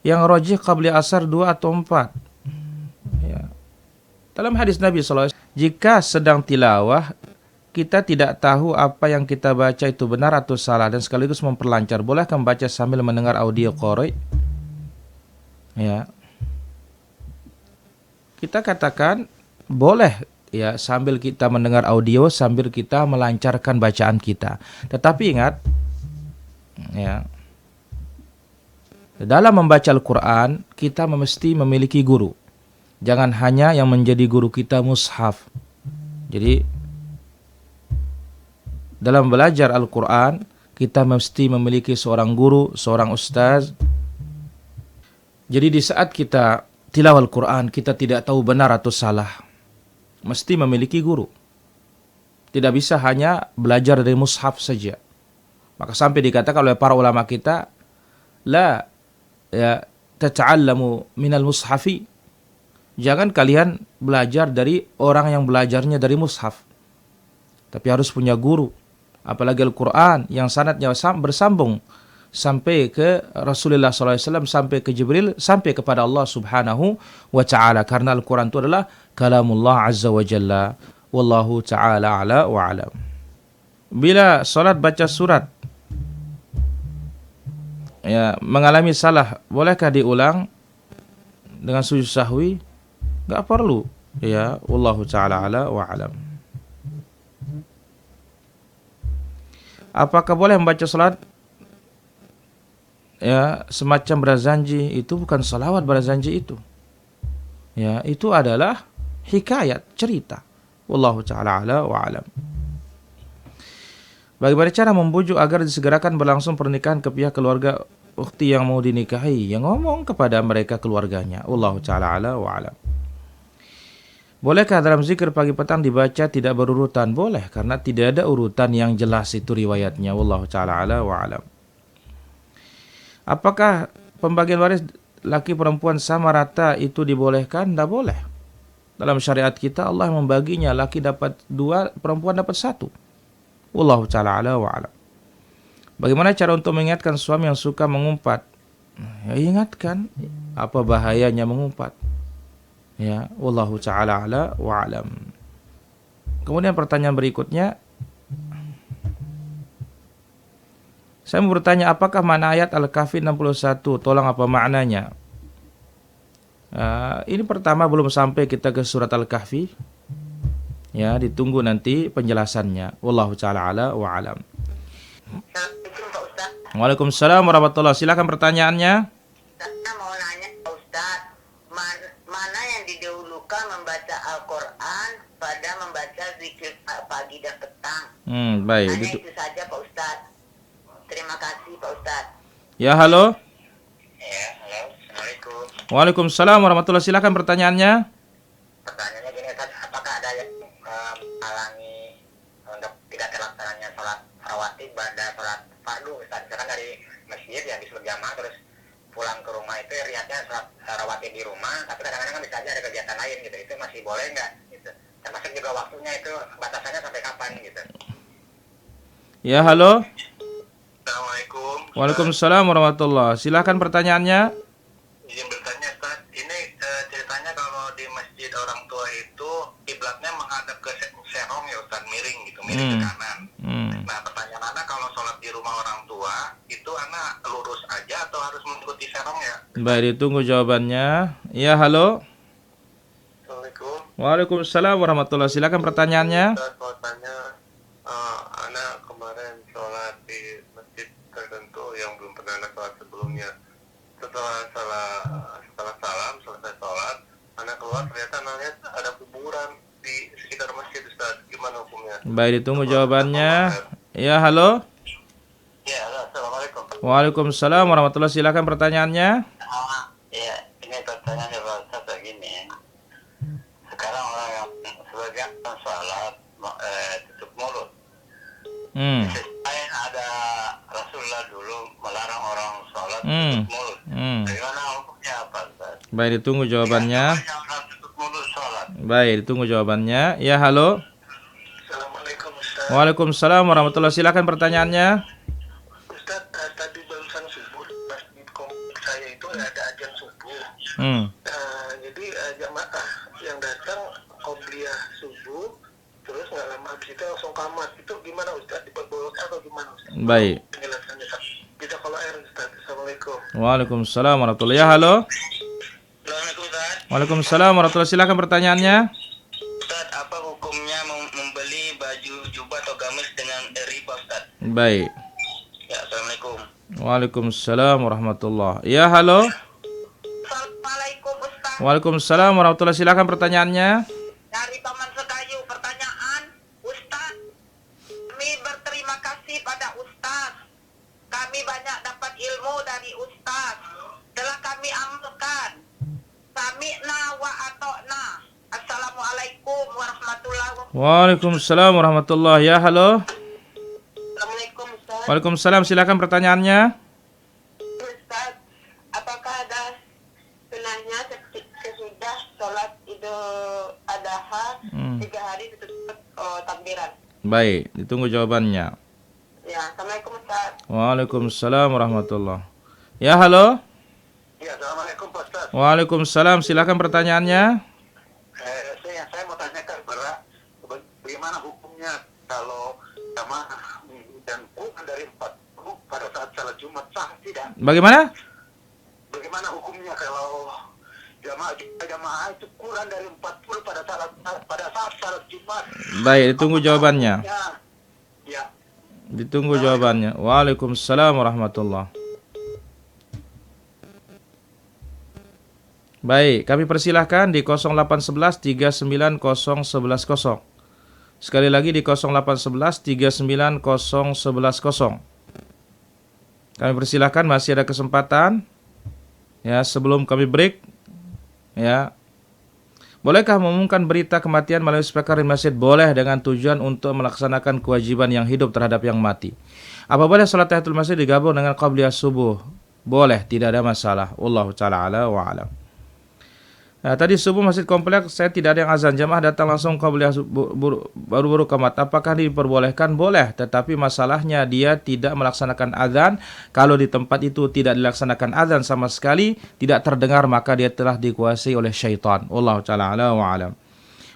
[SPEAKER 1] Yang rajih qabli asar 2 atau 4? Ya. Dalam hadis Nabi SAW, jika sedang tilawah, kita tidak tahu apa yang kita baca itu benar atau salah dan sekaligus memperlancar, bolehkah membaca sambil mendengar audio qori? Ya. Kita katakan boleh ya, sambil kita mendengar audio, sambil kita melancarkan bacaan kita. Tetapi ingat ya, dalam membaca Al-Quran kita mesti memiliki guru. Jangan hanya yang menjadi guru kita mushaf. Jadi dalam belajar Al-Quran kita mesti memiliki seorang guru, seorang ustaz. Jadi di saat kita tilawah Al-Quran kita tidak tahu benar atau salah, mesti memiliki guru. Tidak bisa hanya belajar dari mushaf saja. Maka sampai dikatakan oleh para ulama kita, la ya tata'allamu minal mushafi. Jangan kalian belajar dari orang yang belajarnya dari mushaf. Tapi harus punya guru. Apalagi Al-Quran yang sanadnya bersambung sampai ke Rasulullah SAW, sampai ke Jibril, sampai kepada Allah Subhanahu wa ta'ala. Karena Al-Quran itu adalah kalamullah azza wa jalla. Wallahu ta'ala ala wa alam. Bila salat baca surat ya mengalami salah, bolehkah diulang dengan sujud sahwi? Enggak perlu. Ya, wallahu ta'ala ala wa alam. Apakah boleh membaca salat ya semacam berzanji? Itu bukan salawat berzanji itu. Ya, itu adalah hikayat, cerita. Wallahu ta'ala ala wa alam. Bagaimana cara membujuk agar disegerakan berlangsung pernikahan ke pihak keluarga ukhti yang mau dinikahi? Yang ngomong kepada mereka keluarganya. Wallahu ta'ala ala wa alam. Bolehkah dalam zikir pagi petang dibaca tidak berurutan? Boleh, karena tidak ada urutan yang jelas itu riwayatnya. Wallahu ta'ala ala wa alam. Apakah pembagian waris laki perempuan sama rata itu dibolehkan? Tidak boleh. Dalam syariat kita Allah membaginya, laki dapat 2, perempuan dapat 1. Wallahu ta'ala ala wa alam. Bagaimana cara untuk mengingatkan suami yang suka mengumpat? Ya, ingatkan apa bahayanya mengumpat. Ya, wallahu ta'ala ala wa alam. Kemudian pertanyaan berikutnya, Saya mau bertanya, apakah makna ayat Al-Kahfi 61? Tolong apa maknanya? Ini pertama belum sampai kita ke surat Al-Kahfi. Ya, ditunggu nanti penjelasannya. Wallahu ta'ala ala wa alam.
[SPEAKER 2] Assalamualaikum Pak Ustaz.
[SPEAKER 1] Waalaikumsalam warahmatullahi. Silakan pertanyaannya.
[SPEAKER 2] Saya mau nanya Pak Ustaz, mana yang didahulukan membaca Al-Quran pada membaca zikir pagi dan petang?
[SPEAKER 1] Baik.
[SPEAKER 2] Hanya itu saja Pak Ustaz. Terima kasih Pak Ustaz.
[SPEAKER 1] Ya, halo.
[SPEAKER 2] Ya, halo. Assalamualaikum.
[SPEAKER 1] Waalaikumsalam warahmatullahi. Silakan pertanyaannya.
[SPEAKER 2] Pertanyaannya gini Ustaz, apakah ada yang menghalangi untuk tidak terlaksananya sholat rawatib pada sholat fardu Ustaz? Misalkan dari masjid yang disebut jamaah terus pulang ke rumah itu riatnya sholat rawatib di rumah, tapi kadang-kadang kan bisa aja ada kegiatan lain gitu, itu masih boleh nggak gitu? Termasuk juga waktunya itu batasannya sampai kapan gitu?
[SPEAKER 1] Ya, halo.
[SPEAKER 2] Assalamualaikum.
[SPEAKER 1] Waalaikumsalam warahmatullahi. Silakan pertanyaannya.
[SPEAKER 2] Izin bertanya Ustaz, ini ceritanya kalau di masjid orang tua itu kiblatnya menghadap ke serong ya Ustaz, miring gitu, miring ke kanan. Nah pertanyaan anak, kalau sholat di rumah orang tua itu anak lurus aja atau harus mengikuti serong ya?
[SPEAKER 1] Baik, ditunggu jawabannya. Ya, halo.
[SPEAKER 2] Assalamualaikum.
[SPEAKER 1] Waalaikumsalam warahmatullahi. Silakan pertanyaannya.
[SPEAKER 2] Ustaz mau tanya, anak kemarin sholat di masjid tertentu yang belum pernah anak sholat sebelumnya. Setelah salam selesai sholat, anak keluar ternyata anaknya ada kuburan di sekitar masjid Ustaz. Gimana hukumnya?
[SPEAKER 1] Baik, ditunggu jawabannya. Ya, halo.
[SPEAKER 2] Ya, halo, assalamualaikum.
[SPEAKER 1] Waalaikumsalam warahmatullahi. Silakan pertanyaannya.
[SPEAKER 2] Ya, ini pertanyaannya Pak Ustaz begini. Sekarang orang yang sebagian sholat tutup mulut. Selain ada Rasulullah dulu melarang orang sholat tutup mulut. Bagaimana hukumnya apa Ustaz?
[SPEAKER 1] Baik, ditunggu jawabannya.
[SPEAKER 2] Ya, orang tutup mulut sholat.
[SPEAKER 1] Baik, ditunggu jawabannya. Ya, halo.
[SPEAKER 2] Assalamualaikum Ustaz.
[SPEAKER 1] Waalaikumsalam warahmatullahi. Silakan pertanyaannya.
[SPEAKER 2] Ustaz, tadi barusan subuh di masjid kompleks saya itu ada ajan subuh. Jadi jamaah yang datang qobliyah subuh, terus nggak lama habis itu langsung kamat. Itu gimana Ustaz? Diperbolehkan atau gimana Ustaz?
[SPEAKER 1] Baik.
[SPEAKER 2] Penjelasannya Ustaz. Kita kalau air Ustaz. Assalamualaikum.
[SPEAKER 1] Waalaikumsalam warahmatullahi. Ya, halo.
[SPEAKER 2] Assalamualaikum Ustaz.
[SPEAKER 1] Waalaikumsalam warahmatullahi. Silakan pertanyaannya.
[SPEAKER 2] Ustaz, apa hukumnya membeli baju jubah atau gamis dengan riba Ustaz?
[SPEAKER 1] Baik.
[SPEAKER 2] Ya, Assalamualaikum.
[SPEAKER 1] Waalaikumsalam warahmatullahi. Ya, halo.
[SPEAKER 2] Assalamualaikum Ustaz.
[SPEAKER 1] Waalaikumsalam warahmatullahi. Silakan pertanyaannya.
[SPEAKER 2] Dari Taman Sekayu, pertanyaan Ustaz, kami berterima kasih pada Ustaz. Kami banyak dapat ilmu dari Ustaz. Telah kami amalkan. Sami'na wa ato'na. Assalamualaikum warahmatullahi wabarakatuh.
[SPEAKER 1] Waalaikumsalam warahmatullahi. Ya, halo.
[SPEAKER 2] Assalamualaikum Ustaz.
[SPEAKER 1] Waalaikumsalam. Silakan pertanyaannya.
[SPEAKER 2] Ustaz, apakah ada sunahnya sesudah sholat Idul Adha 3 hari ditutup takbiran?
[SPEAKER 1] Baik, ditunggu jawabannya.
[SPEAKER 2] Ya, Assalamualaikum Ustaz.
[SPEAKER 1] Waalaikumsalam warahmatullahi. Ya, halo.
[SPEAKER 2] Ya, Assalamualaikum Pak Ustaz.
[SPEAKER 1] Waalaikumsalam. Silakan pertanyaannya.
[SPEAKER 2] Saya mau tanyakan bagaimana hukumnya kalau jamaah dan kurang dari 40 pada saat salat Jumat sah tidak?
[SPEAKER 1] Bagaimana?
[SPEAKER 2] Bagaimana hukumnya kalau jamaah itu kurang dari 40 pada saat salat Jumat?
[SPEAKER 1] Baik, ditunggu jawabannya.
[SPEAKER 2] Ya.
[SPEAKER 1] Ditunggu jawabannya. Waalaikumsalam warahmatullahi. Baik, kami persilahkan di 0811 390110. Sekali lagi di 0811 390110. Kami persilahkan, masih ada kesempatan. Ya, sebelum kami break, ya. Bolehkah mengumumkan berita kematian melalui speaker di masjid? Boleh, dengan tujuan untuk melaksanakan kewajiban yang hidup terhadap yang mati. Apa boleh salat tahiyatul masjid digabung dengan qabliyah subuh? Boleh, tidak ada masalah. Wallahu ta'ala ala wa alam. Nah, tadi subuh masjid kompleks saya tidak ada yang azan, jamaah datang langsung qabliyah baru-baru qamat. Apakah diperbolehkan? Boleh, tetapi masalahnya dia tidak melaksanakan azan. Kalau di tempat itu tidak dilaksanakan azan sama sekali, tidak terdengar, maka dia telah dikuasai oleh syaitan. Wallahu ta'ala ala wa alam.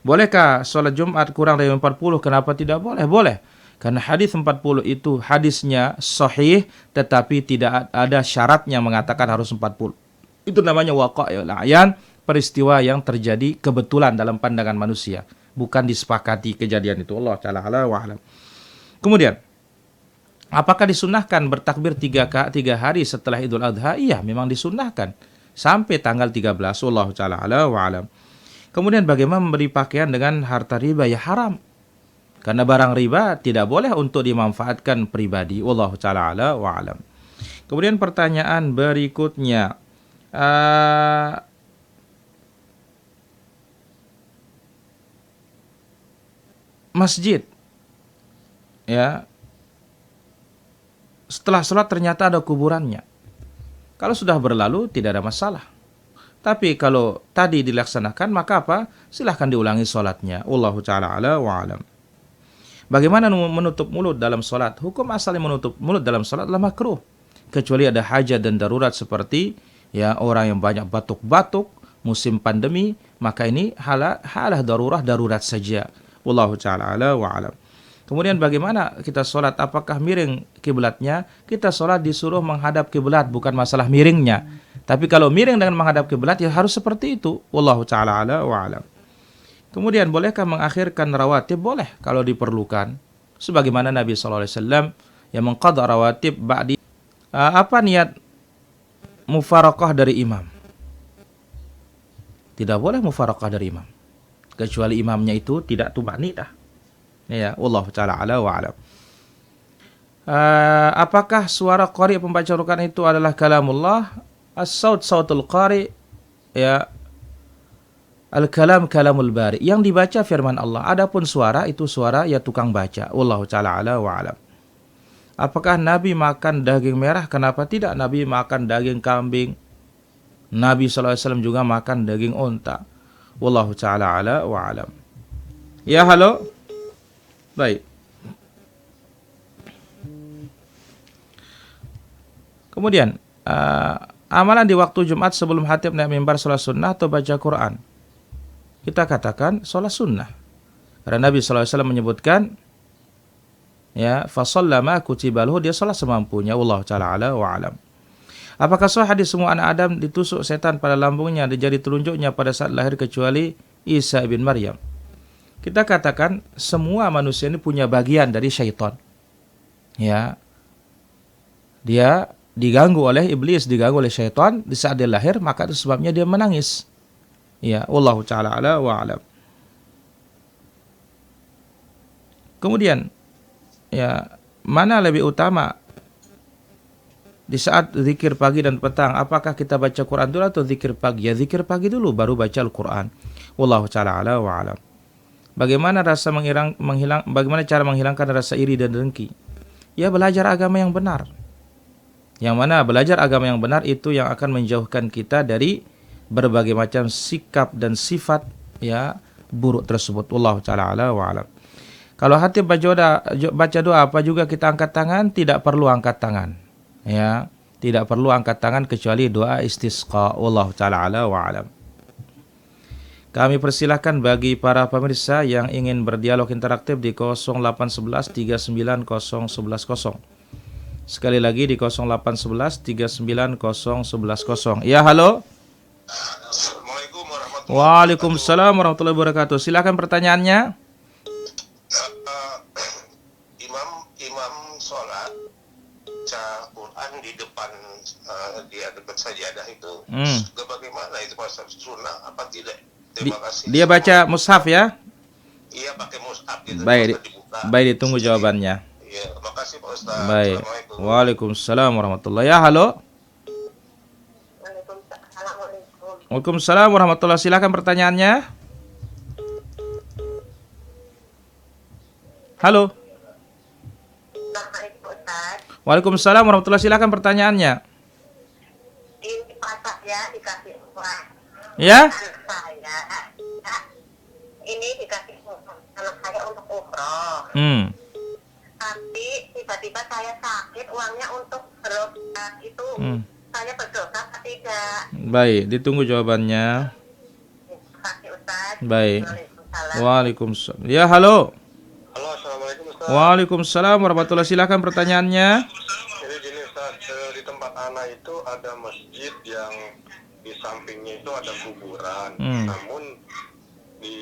[SPEAKER 1] Bolehkah sholat Jumat kurang dari 40? Kenapa tidak boleh? Boleh. Karena hadis 40 itu hadisnya sahih, tetapi tidak ada syaratnya mengatakan harus 40. Itu namanya waqa'il a'yan, peristiwa yang terjadi kebetulan dalam pandangan manusia, bukan disepakati kejadian itu. Allah Ta'ala a'lam. Kemudian, apakah disunahkan bertakbir 3 hari setelah Idul Adha? Iya, memang disunahkan sampai tanggal 13. Allah Ta'ala a'lam. Kemudian bagaimana memberi pakaian dengan harta riba? Ya haram. Karena barang riba tidak boleh untuk dimanfaatkan pribadi. Wallahu ta'ala ala wa alam. Kemudian pertanyaan berikutnya. Masjid. Ya. Setelah sholat ternyata ada kuburannya. Kalau sudah berlalu tidak ada masalah. Tapi kalau tadi dilaksanakan maka apa? Silahkan diulangi sholatnya. Wallahu ta'ala ala wa alam. Bagaimana menutup mulut dalam salat? Hukum asalnya menutup mulut dalam salat adalah makruh. Kecuali ada hajat dan darurat seperti ya orang yang banyak batuk-batuk, musim pandemi, maka ini halah darurat saja. Wallahu ta'ala ala wa alam. Kemudian bagaimana kita salat? Apakah miring kiblatnya? Kita salat disuruh menghadap kiblat, bukan masalah miringnya. Tapi kalau miring dengan menghadap kiblat ya harus seperti itu. Wallahu ta'ala ala wa alam. Kemudian bolehkah mengakhirkan rawatib? Boleh kalau diperlukan. Sebagaimana Nabi SAW yang mengqadha rawatib ba'di. Apa niat mufaraqah dari imam? Tidak boleh mufaraqah dari imam. Kecuali imamnya itu tidak tumakninah. Ya, wallahu ta'ala ala wa alam. Apakah suara qari pembaca Al-Quran itu adalah kalamullah? As-saut sautul qari ya. Al-kalam kalamul bari. Yang dibaca firman Allah. Adapun suara itu suara ya tukang baca. Wallahu ta'ala ala wa alam. Apakah Nabi makan daging merah? Kenapa tidak? Nabi makan daging kambing. Nabi SAW juga makan daging onta. Wallahu ta'ala ala wa alam. Ya halo. Baik. Kemudian amalan di waktu Jumat sebelum khatib naik mimbar salat sunnah atau baca Quran? Kita katakan sholat sunnah. Karena Nabi SAW menyebutkan, ya, fasallama kutibaluhu, dia sholat semampunya. Wallahu ta'ala ala wa alam. Apakah sahih hadis semua anak Adam ditusuk setan pada lambungnya, dijadi telunjuknya pada saat lahir kecuali Isa bin Maryam? Kita katakan semua manusia ini punya bagian dari syaitan. Ya, dia diganggu oleh iblis, diganggu oleh syaitan. Di saat dia lahir, maka itu sebabnya dia menangis. Ya, wallahu ta'ala ala wa alam. Kemudian, ya, mana lebih utama di saat zikir pagi dan petang? Apakah kita baca Quran dulu atau zikir pagi? Ya, zikir pagi dulu baru baca Al-Quran. Wallahu ta'ala ala wa alam. Bagaimana bagaimana cara menghilangkan rasa iri dan dengki? Ya, belajar agama yang benar. Yang mana belajar agama yang benar itu yang akan menjauhkan kita dari berbagai macam sikap dan sifat ya buruk tersebut. Wallahu ta'ala ala wa alam. Kalau hati baca doa apa juga kita angkat tangan? Tidak perlu angkat tangan. Ya, tidak perlu angkat tangan kecuali doa istisqa. Wallahu ta'ala ala wa alam. Kami persilahkan bagi para pemirsa yang ingin berdialog interaktif di 0811 390110. Sekali lagi di 0811 390110. Ya, halo.
[SPEAKER 3] Assalamualaikum warahmatullahi wabarakatuh.
[SPEAKER 1] Waalaikumsalam warahmatullahi wabarakatuh. Silakan pertanyaannya.
[SPEAKER 3] Imam sholat baca Quran di depan dia dekat sajadah itu. Bagaimana itu pasal sunnah apa tidak? Terima kasih.
[SPEAKER 1] Dia baca mushaf ya?
[SPEAKER 3] Iya, pakai mushaf gitu.
[SPEAKER 1] Baik, ditunggu jawabannya.
[SPEAKER 3] Iya, makasih Pak Ustaz.
[SPEAKER 1] Baik. Waalaikumsalam warahmatullahi. Ya, halo. Waalaikumsalam warahmatullahi. Silakan pertanyaannya. Halo. Waalaikumsalam warahmatullahi. Silakan pertanyaannya.
[SPEAKER 4] Ini pasak ya dikasih uang.
[SPEAKER 1] Ya?
[SPEAKER 4] Ini dikasih anak saya untuk umroh. Tapi tiba-tiba saya sakit, uangnya untuk berobat itu. Saya berdosa atau tidak?
[SPEAKER 1] Baik, ditunggu jawabannya.
[SPEAKER 4] Terima kasih Ustaz.
[SPEAKER 1] Baik. Waalaikumsalam. Ya, halo.
[SPEAKER 3] Halo, assalamualaikum Ustaz.
[SPEAKER 1] Waalaikumsalam warahmatullahi. Silakan pertanyaannya.
[SPEAKER 3] Jadi gini Ustaz, di tempat anak itu ada masjid yang di sampingnya itu ada kuburan. Namun di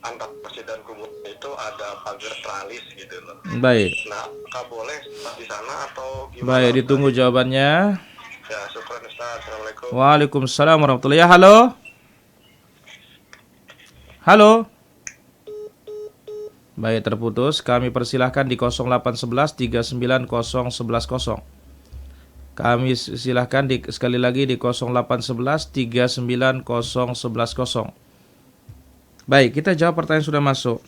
[SPEAKER 3] antara masjid dan kuburan itu ada pagar teralis gitu loh.
[SPEAKER 1] Baik.
[SPEAKER 3] Nah, apakah boleh di sana atau gimana?
[SPEAKER 1] Baik, ditunggu jawabannya.
[SPEAKER 3] Ya, syukur Ustaz. Assalamualaikum.
[SPEAKER 1] Waalaikumsalam warahmatullahi. Ya, halo. Halo. Baik, terputus. Kami persilahkan di 0811 390110. Kami silahkan sekali lagi di 0811 390110. Baik, kita jawab pertanyaan sudah masuk.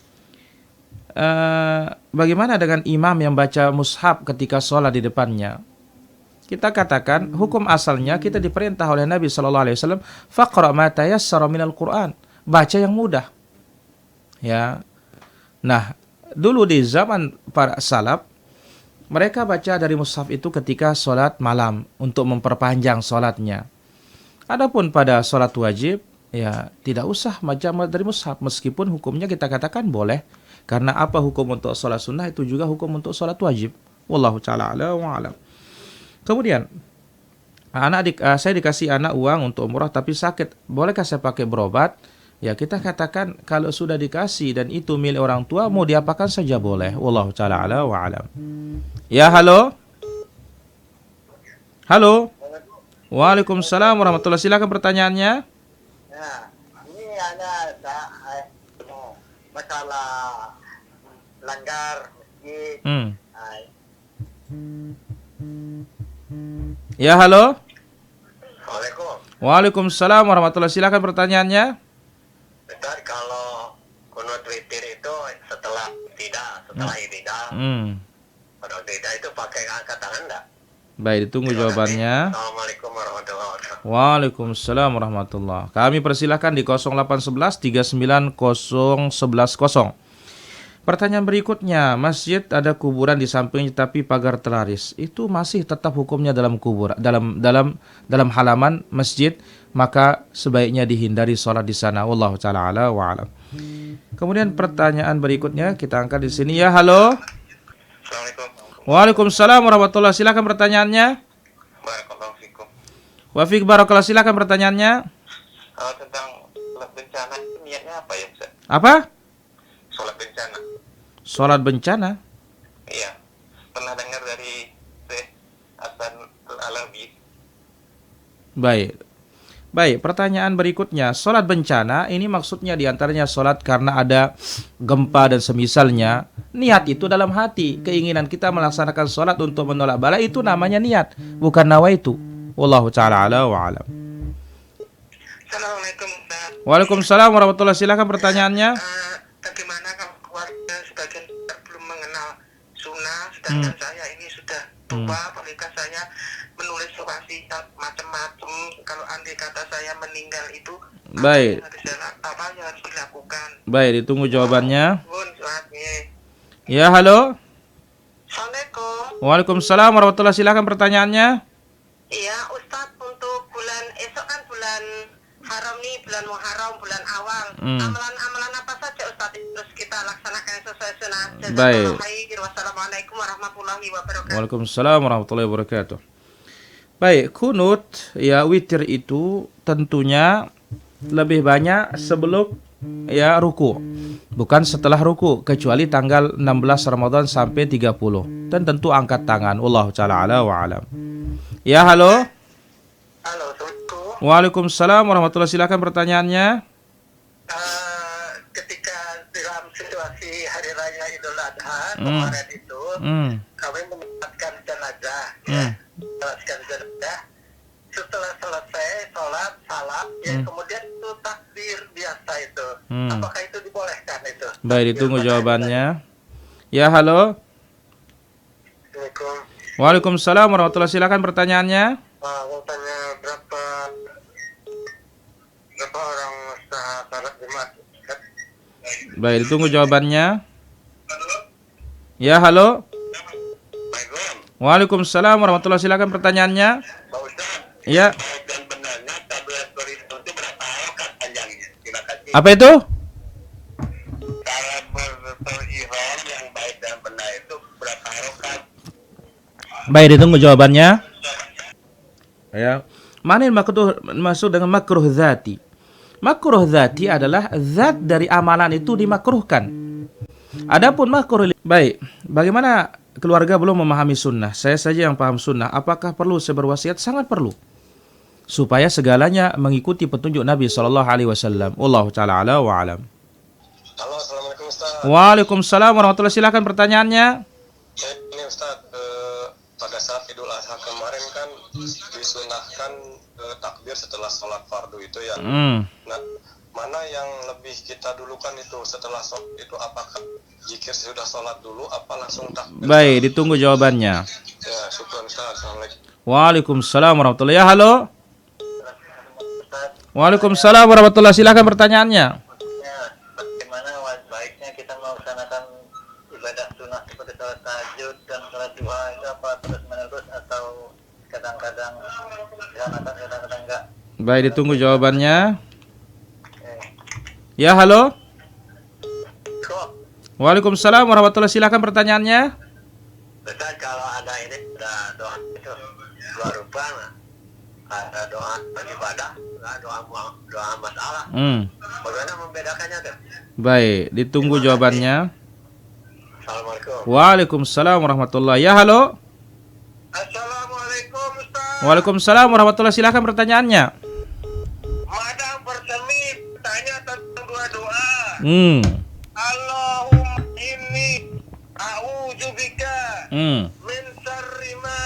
[SPEAKER 1] Bagaimana dengan imam yang baca mushaf ketika sholat di depannya? Kita katakan hukum asalnya kita diperintah oleh Nabi SAW, faqra ma tayassara minal Qur'an, baca yang mudah. Ya. Nah, dulu di zaman para salaf, mereka baca dari mushaf itu ketika sholat malam untuk memperpanjang sholatnya. Adapun pada sholat wajib, ya tidak usah baca dari mushaf, meskipun hukumnya kita katakan boleh. Karena apa hukum untuk sholat sunnah itu juga hukum untuk sholat wajib. Wallahu ta'ala a'lam wa a'lam. Kemudian, saya dikasih anak uang untuk umrah tapi sakit. Bolehkah saya pakai berobat? Ya kita katakan kalau sudah dikasih dan itu milik orang tua, mau diapakan saja boleh. Wallahu ta'ala a'lam wa a'lam. Ya, halo. Halo. Waalaikumsalam warahmatullahi. Silakan pertanyaannya.
[SPEAKER 2] Nah, ini ada masalah langgar masjid.
[SPEAKER 1] Ya, halo.
[SPEAKER 3] Assalamualaikum.
[SPEAKER 1] Waalaikumsalam warahmatullahi. Silakan pertanyaannya.
[SPEAKER 3] Bentar, kalau kunut witir itu setelah ibadah, pada ibadah itu pakai angkat tangan enggak?
[SPEAKER 1] Baik, ditunggu jawabannya.
[SPEAKER 3] Assalamualaikum warahmatullahi wabarakatuh.
[SPEAKER 1] Waalaikumsalam warahmatullahi. Kami persilahkan di 0811 390110. Pertanyaan berikutnya, masjid ada kuburan di sampingnya tapi pagar telaris. Itu masih tetap hukumnya dalam kuburan, dalam halaman masjid, maka sebaiknya dihindari sholat di sana. Wallahu ta'ala ala wa alam. Kemudian pertanyaan berikutnya kita angkat di sini. Ya, halo.
[SPEAKER 3] Assalamualaikum.
[SPEAKER 1] Waalaikumsalam warahmatullahi. Silakan pertanyaannya.
[SPEAKER 3] Barakallahu fikum.
[SPEAKER 1] Wa fiik barakallahu. Silakan pertanyaannya.
[SPEAKER 3] Kalau tentang sholat bencana itu niatnya apa ya, Ustaz?
[SPEAKER 1] Apa?
[SPEAKER 3] Sholat bencana.
[SPEAKER 1] Sholat bencana.
[SPEAKER 3] Iya. Pernah dengar dari Syekh Hasan Al-Alabi.
[SPEAKER 1] Baik, pertanyaan berikutnya. Sholat bencana ini maksudnya diantaranya sholat karena ada gempa dan semisalnya. Niat itu dalam hati. Keinginan kita melaksanakan sholat untuk menolak bala itu namanya niat, bukan nawaitu. Wallahu ta'ala ala wa alam.
[SPEAKER 3] Assalamualaikum.
[SPEAKER 1] Waalaikumsalam warahmatullahi. Silakan pertanyaannya.
[SPEAKER 3] Bagaimana kalau keluarga sebagian belum mengenal sunnah, sedangkan saya ini sudah tua, apalagi saya menulis wasiat macam-macam. Kalau andai kata saya meninggal itu,
[SPEAKER 1] Baik.
[SPEAKER 3] apa yang harus dilakukan?
[SPEAKER 1] Baik, ditunggu jawabannya.
[SPEAKER 3] Suratnya.
[SPEAKER 1] Ya, halo.
[SPEAKER 4] Assalamualaikum.
[SPEAKER 1] Waalaikumsalam warahmatullahi. Silakan pertanyaannya.
[SPEAKER 4] Iya, Ustadz, untuk bulan esok kan bulan haram nih, bulan Muharram, bulan awal. Amalan-amalan apa saja Ustadz terus kita laksanakan sesuai sunnah?
[SPEAKER 1] Baik.
[SPEAKER 4] Wassalamualaikum warahmatullahi wabarakatuh.
[SPEAKER 1] Waalaikumsalam warahmatullahi wabarakatuh. Baik, kunut ya witir itu tentunya lebih banyak sebelum ya ruku, bukan setelah ruku, kecuali tanggal 16 Ramadan sampai 30. Dan tentu angkat tangan. Wallahu ta'ala ala wa alam. Ya, halo.
[SPEAKER 3] Halo, Assalamualaikum.
[SPEAKER 1] Waalaikumsalam warahmatullahi. Silakan pertanyaannya.
[SPEAKER 3] Ketika dalam situasi hari raya Idul Adha kemarin itu, kami menempatkan jenazah. Setelah selesai sholat salam, ya kemudian itu takbir biasa itu. Apakah itu dibolehkan itu?
[SPEAKER 1] Baik, ditunggu jawabannya. Ya, halo.
[SPEAKER 3] Assalamualaikum.
[SPEAKER 1] Waalaikumsalam warahmatullahi. Silakan pertanyaannya.
[SPEAKER 3] Mau tanya berapa orang salat Jumat?
[SPEAKER 1] Baik, ditunggu jawabannya. Ya, halo. Waalaikumsalam warahmatullahi. Silakan pertanyaannya.
[SPEAKER 3] Pak Ustaz,
[SPEAKER 1] Ya.
[SPEAKER 3] baik dan benarnya tablet itu berapa rakaat panjangnya? Terima kasih.
[SPEAKER 1] Apa itu?
[SPEAKER 3] Cara berihram yang baik dan benar
[SPEAKER 1] Baik, ditunggu jawabannya. Ya. Mana yang masuk dengan makruh dzati? Makruh dzati adalah zat dari amalan itu dimakruhkan. Adapun makruh, baik, bagaimana keluarga belum memahami sunnah? Saya saja yang paham sunnah. Apakah perlu saya berwasiat? Sangat perlu. Supaya segalanya mengikuti petunjuk Nabi SAW. Wallahu ta'ala ala wa alam.
[SPEAKER 3] Halo, assalamualaikum Ustaz.
[SPEAKER 1] Waalaikumsalam warahmatullahi. Silakan pertanyaannya.
[SPEAKER 3] Ini Ustaz, pada saat Idul Adha kemarin kan disunahkan takbir setelah sholat fardu itu ya. Nah, mana yang lebih kita dulukan itu setelah sholat itu, apakah jika sudah sholat dulu apa langsung takbir?
[SPEAKER 1] Baik, ditunggu jawabannya.
[SPEAKER 3] Ya, syukran Ustaz. Assalamualaikum.
[SPEAKER 1] Waalaikumsalam warahmatullahi. Ya, halo. Waalaikumsalam warahmatullahi. Silakan pertanyaannya.
[SPEAKER 2] Bagaimana baiknya kita melaksanakan ibadah sunnah seperti sholat tahajud dan sholat duha itu, apa terus menerus atau kadang-kadang dilaksanakan kadang-kadang enggak?
[SPEAKER 1] Baik, ditunggu jawabannya. Ya, halo. Waalaikumsalam warahmatullahi. Silakan pertanyaannya.
[SPEAKER 2] Ustaz, kalau ada ini ada doa itu dua rupa, ada doa ibadah, ada doa masalah. Bagaimana membedakannya tuh?
[SPEAKER 1] Baik, ditunggu jawabannya.
[SPEAKER 2] Assalamualaikum.
[SPEAKER 1] Waalaikumsalam warahmatullahi. Ya, halo.
[SPEAKER 2] Assalamualaikum Ustaz.
[SPEAKER 1] Waalaikumsalam warahmatullahi. Silakan pertanyaannya.
[SPEAKER 2] Madam Persemi tanya tentang dua doa. Allahumma inni a'udzubika min syarri ma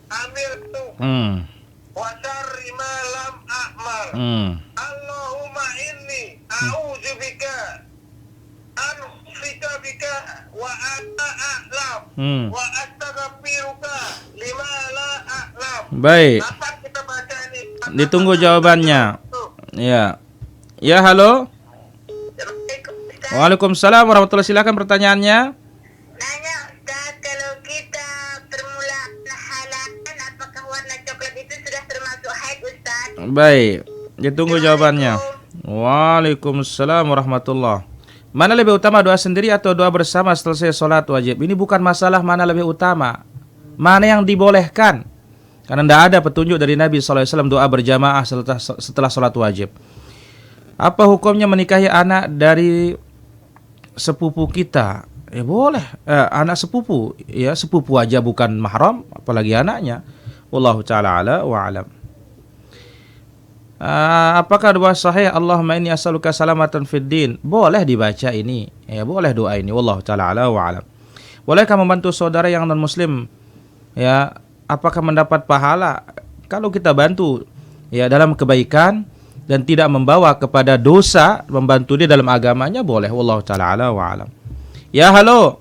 [SPEAKER 2] amiltu wa syarri ma lam a'mal. Allahumma inni a'udzubika an usyrika bika wa ana a'lam wa astaghfiruka lima la a'lam.
[SPEAKER 1] Baik,
[SPEAKER 2] Kapan kita baca ini?
[SPEAKER 1] ditunggu jawabannya. Ya. Ya, halo. Waalaikumsalam warahmatullahi. Silakan pertanyaannya.
[SPEAKER 4] Nanya Ustaz, kalau kita permulaan halangan, apakah warna coklat itu sudah termasuk haid Ustaz?
[SPEAKER 1] Baik, ditunggu jawabannya. Waalaikumsalam warahmatullahi. Mana lebih utama, doa sendiri atau doa bersama selesai sholat wajib? Ini bukan masalah mana lebih utama, mana yang dibolehkan. Karena tidak ada petunjuk dari Nabi SAW doa berjamaah setelah sholat wajib. Apa hukumnya menikahi anak dari sepupu kita? Ya boleh, anak sepupu, ya sepupu aja bukan mahram, apalagi anaknya. Wallahu ta'ala ala wa alam. Apakah doa sahih Allahumma inni as'aluka salamatan fid din? Boleh dibaca ini, ya boleh doa ini. Wallahu ta'ala ala wa alam. Bolehkah membantu saudara yang non muslim? Ya, apakah mendapat pahala kalau kita bantu ya dalam kebaikan dan tidak membawa kepada dosa, membantu dia dalam agamanya? Boleh. Wallahu ta'ala ala wa alam. Ya, halo.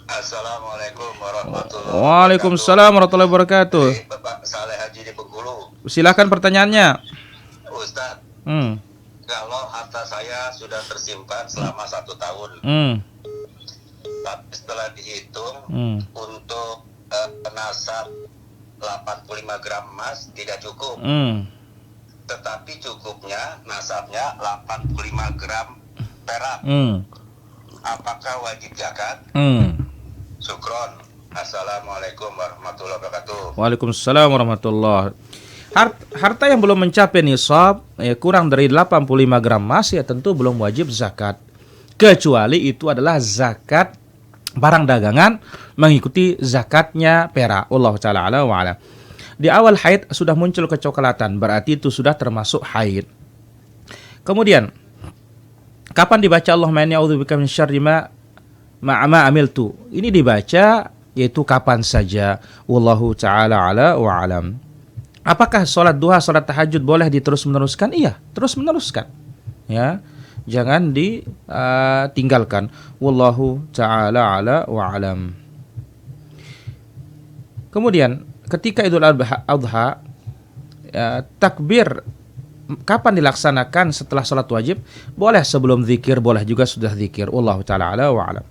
[SPEAKER 3] Assalamualaikum warahmatullahi wabarakatuh.
[SPEAKER 1] Waalaikumsalam warahmatullahi wabarakatuh.
[SPEAKER 3] Bapak Saleh Haji di Bengkulu.
[SPEAKER 1] Silakan pertanyaannya.
[SPEAKER 3] Ustaz, kalau harta saya sudah tersimpan selama 1 tahun, tapi setelah dihitung untuk nasab 85 gram emas tidak cukup. Tetapi cukupnya nasabnya 85 gram perak. Apakah wajib zakat? Syukron. Assalamualaikum warahmatullahi wabarakatuh.
[SPEAKER 1] Waalaikumsalam warahmatullahi. Harta yang belum mencapai nisab, kurang dari 85 gram emas, ya tentu belum wajib zakat. Kecuali itu adalah zakat barang dagangan mengikuti zakatnya perak. Allah ta'ala ala wa ala. Di awal haid sudah muncul kecoklatan, berarti itu sudah termasuk haid. Kemudian, kapan dibaca Allahumma inni a'udzubika min syarri ma amiltu? Ini dibaca yaitu kapan saja. Wallahu ta'ala ala wa alam. Apakah sholat duha, sholat tahajud boleh diterus meneruskan? Iya, terus meneruskan. Ya, jangan ditinggalkan. Wallahu ta'ala ala wa alam. Kemudian ketika Idul Adha, takbir kapan dilaksanakan setelah sholat wajib? Boleh sebelum zikir, boleh juga sudah zikir. Wallahu ta'ala ala wa alam.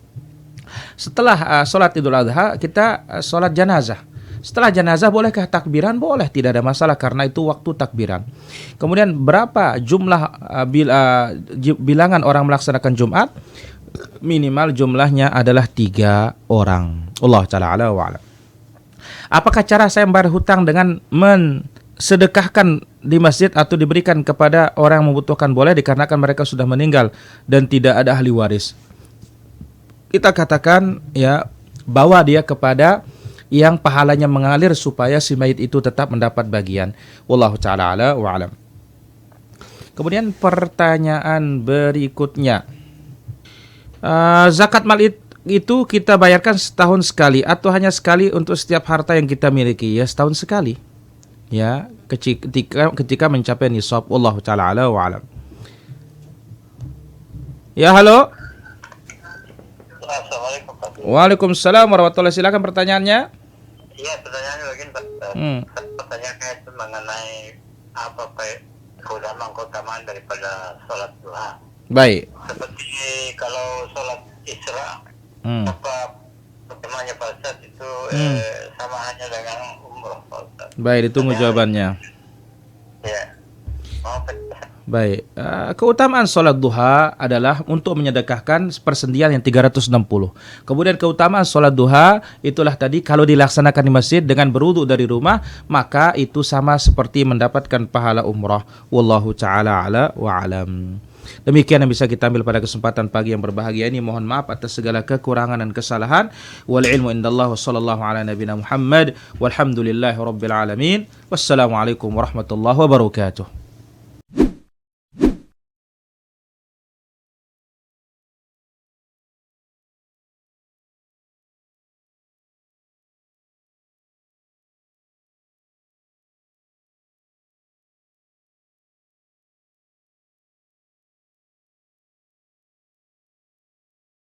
[SPEAKER 1] Setelah sholat Idul Adha, kita sholat janazah. Setelah janazah bolehkah takbiran? Boleh, tidak ada masalah karena itu waktu takbiran. Kemudian berapa jumlah bilangan orang melaksanakan Jumat? Minimal jumlahnya adalah 3 orang. Allah ta'ala ala wa alam. Apakah cara saya membayar hutang dengan sedekahkan di masjid atau diberikan kepada orang yang membutuhkan? Boleh, dikarenakan mereka sudah meninggal dan tidak ada ahli waris. Kita katakan ya, bawa dia kepada yang pahalanya mengalir supaya si mayit itu tetap mendapat bagian. Wallahu taala ala wa alam. Kemudian pertanyaan berikutnya, zakat mal itu kita bayarkan setahun sekali atau hanya sekali untuk setiap harta yang kita miliki? Ya, setahun sekali. Ya, ketika mencapai nisab. Wallahu taala ala wa alam. Ya, halo.
[SPEAKER 2] Assalamualaikum Pak.
[SPEAKER 1] Waalaikumsalam warahmatullahi. Silakan pertanyaannya.
[SPEAKER 2] Iya, pertanyaannya begini Pak. Pertanyaannya itu mengenai apa Pak keutamaan daripada sholat duha.
[SPEAKER 1] Baik.
[SPEAKER 2] Seperti kalau sholat Isra, apa pertemuannya Pak Ustaz itu sama hanya dengan umroh Pak Ustaz.
[SPEAKER 1] Baik, ditunggu jawabannya.
[SPEAKER 2] Ya. Mau Pak.
[SPEAKER 1] Baik, keutamaan sholat duha adalah untuk menyedekahkan persendian yang 360. Kemudian keutamaan sholat duha itulah tadi, kalau dilaksanakan di masjid dengan berwudu dari rumah, maka itu sama seperti mendapatkan pahala umrah. Wallahu ta'ala ala wa alam. Demikian yang bisa kita ambil pada kesempatan pagi yang berbahagia ini. Mohon maaf atas segala kekurangan dan kesalahan. Wal ilmu indallah wa sallallahu ala nabina Muhammad walhamdulillahi rabbil alamin. Wassalamualaikum warahmatullahi wabarakatuh.